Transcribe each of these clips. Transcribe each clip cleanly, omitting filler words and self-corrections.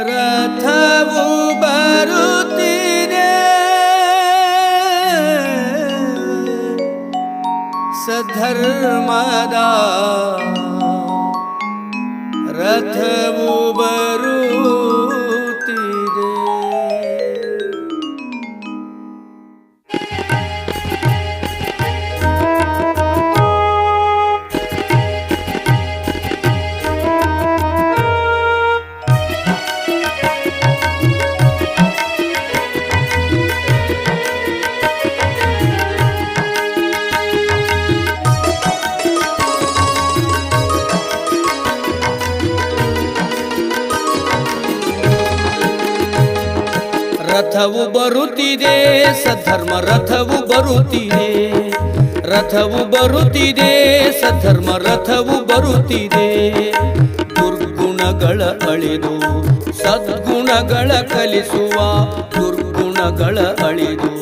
ರಥವು ಬರುತ್ತಿದೆ ಸಧರ್ಮದ ರಥವು ಬರುತ್ತಿದೆ. ರಥವು ಬರುತ್ತಿದೆ ಸಧರ್ಮ ರಥವು ಬರುತ್ತಿದೆ, ರಥವು ಬರುತ್ತಿದೆ ಸಧರ್ಮ ರಥವು ಬರುತ್ತಿದೆ. ದುರ್ಗುಣಗಳ ಅಳಿದು ಸದ್ಗುಣಗಳ ಕಲಿಸುವ, ದುರ್ಗುಣಗಳ ಅಳಿದು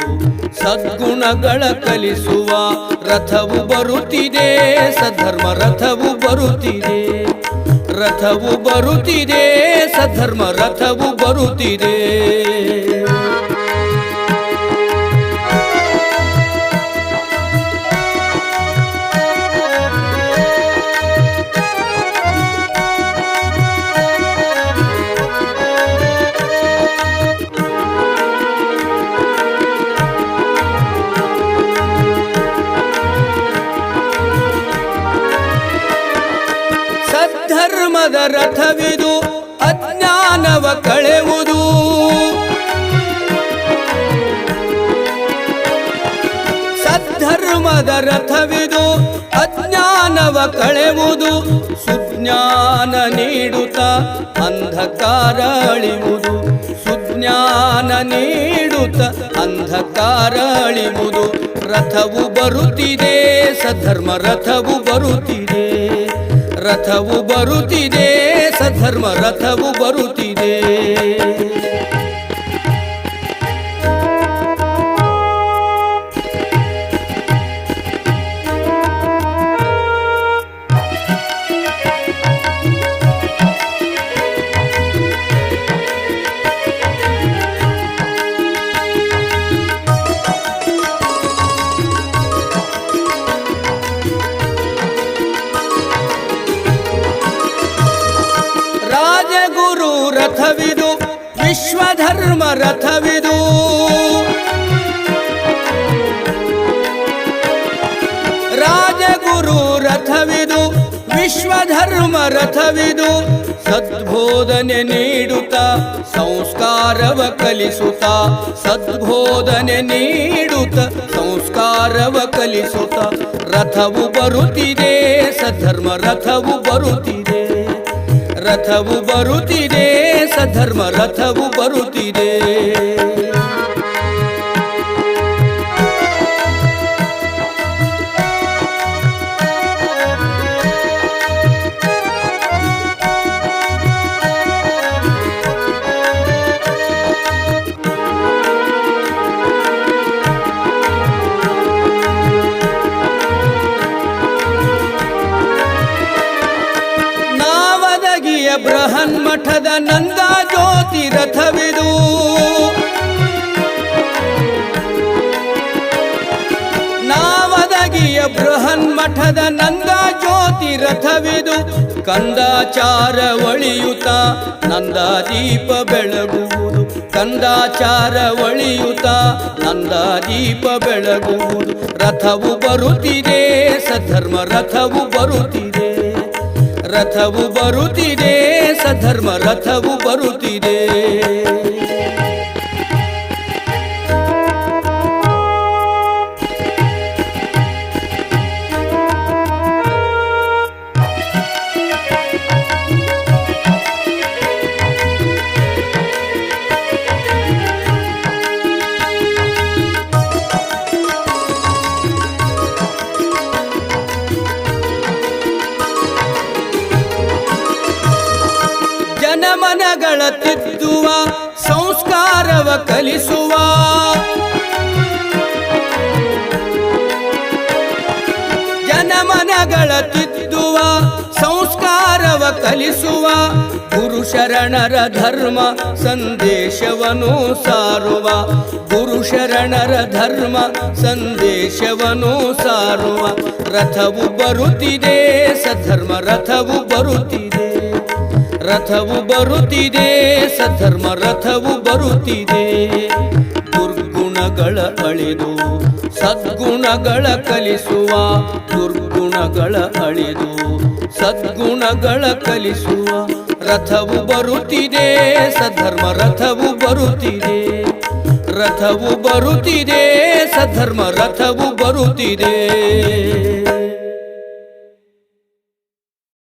ಸದ್ಗುಣಗಳ ಕಲಿಸುವ ರಥವು ಬರುತ್ತಿದೆ ಸಧರ್ಮ ರಥವು ಬರುತ್ತಿದೆ. ರಥವು ಬರುತ್ತಿದೆ ಸಧರ್ಮ ರಥವು ಬರುತ್ತಿದೆ. ಸದ್ಧರ್ಮದ ರಥವಿದು ಅಜ್ಞಾನವ ಕಳೆಯುವುದು, ಸದ್ಧರ್ಮದ ರಥವಿದು ಅಜ್ಞಾನವ ಕಳೆಯುವುದು. ಸುಜ್ಞಾನ ನೀಡುತ್ತಾ ಅಂಧಕಾರ ಅಳಿಯುವುದು, ಸುಜ್ಞಾನ ನೀಡುತ್ತಾ ಅಂಧಕಾರ ಅಳಿಯುವುದು. ರಥವು ಬರುತ್ತಿದೆ ಸಧರ್ಮ ರಥವು ಬರುತ್ತಿದೆ, ರಥವು ಬರುತ್ತಿದೆ ಸಧರ್ಮ ರಥವು ಬರುತ್ತಿದೆ. ರಾಜಗುರು ರಥವಿದು ವಿಶ್ವಧರ್ಮ ರಥವಿದು, ರಾಜಗುರು ರಥವಿದು ವಿಶ್ವಧರ್ಮ ರಥವಿದು. ಸದ್ಬೋಧನೆ ನೀಡುತ್ತಾ ಸಂಸ್ಕಾರವ ಕಲಿಸುತ್ತಾ, ಸದ್ಬೋಧನೆ ನೀಡುತ್ತಾ ಸಂಸ್ಕಾರವ ಕಲಿಸುತ್ತಾ ರಥವು ಬರುತ್ತಿದೆ ಸಧರ್ಮ ರಥವು ಬರುತ್ತಿದೆ. ರಥವು ಬರುತ್ತಿದೆ ಸಧರ್ಮ ರಥವು ಬರುತ್ತಿದೆ. ಬೃಹನ್ಮಠದ ನಂದ ಜ್ಯೋತಿ ರಥವಿದು, ನಾವದಗಿಯ ಬೃಹನ್ಮಠದ ನಂದ ಜ್ಯೋತಿ ರಥವಿದು. ಕಂದಾಚಾರ ಒಳಿಯುತ ನಂದಾದೀಪ ಬೆಳಗುವುದು, ಕಂದಾಚಾರ ಒಳಿಯುತ ನಂದಾದೀಪ ಬೆಳಗುವುದು. ರಥವು ಬರುತ್ತಿದೆ ಸಧರ್ಮ ರಥವು ಬರುತ್ತಿದೆ, ರಥವು ಬರುತ್ತಿದೆ ಸಧರ್ಮ ರಥವು ಬರುತ್ತಿದೆ. ಜನಮನಗಳ ತಿದ್ದುವ ಸಂಸ್ಕಾರವ ಕಲಿಸುವ, ಕಲಿಸುವ ಗುರು ಶರಣರ ಧರ್ಮ ಸಂದೇಶವನ್ನು ಸಾರುವ ಗುರು ಶರಣರ ಧರ್ಮ ಸಂದೇಶವನ್ನು ಸಾರುವ ರಥವು ಬರುತ್ತಿದೆ ಸದ್ಧರ್ಮ ರಥವು ಬರುತ್ತಿದೆ ರಥವು ಬರುತ್ತಿದೆ ಸದ್ಧರ್ಮ ರಥವು ಬರುತ್ತಿದೆ ದುರ್ಗುಣಗಳ ಅಳಿದು ಸದ್ಗುಣಗಳ ಕಲಿಸುವ ದುರ್ಗುಣಗಳ ಅಳಿದು ಸದ್ಗುಣಗಳ ಕಲಿಸುವ ರಥವು ಬರುತ್ತಿದೆ ಸದ್ಧರ್ಮ ರಥವು ಬರುತ್ತಿದೆ ರಥವು ಬರುತ್ತಿದೆ ಸದ್ಧರ್ಮ ರಥವು ಬರುತ್ತಿದೆ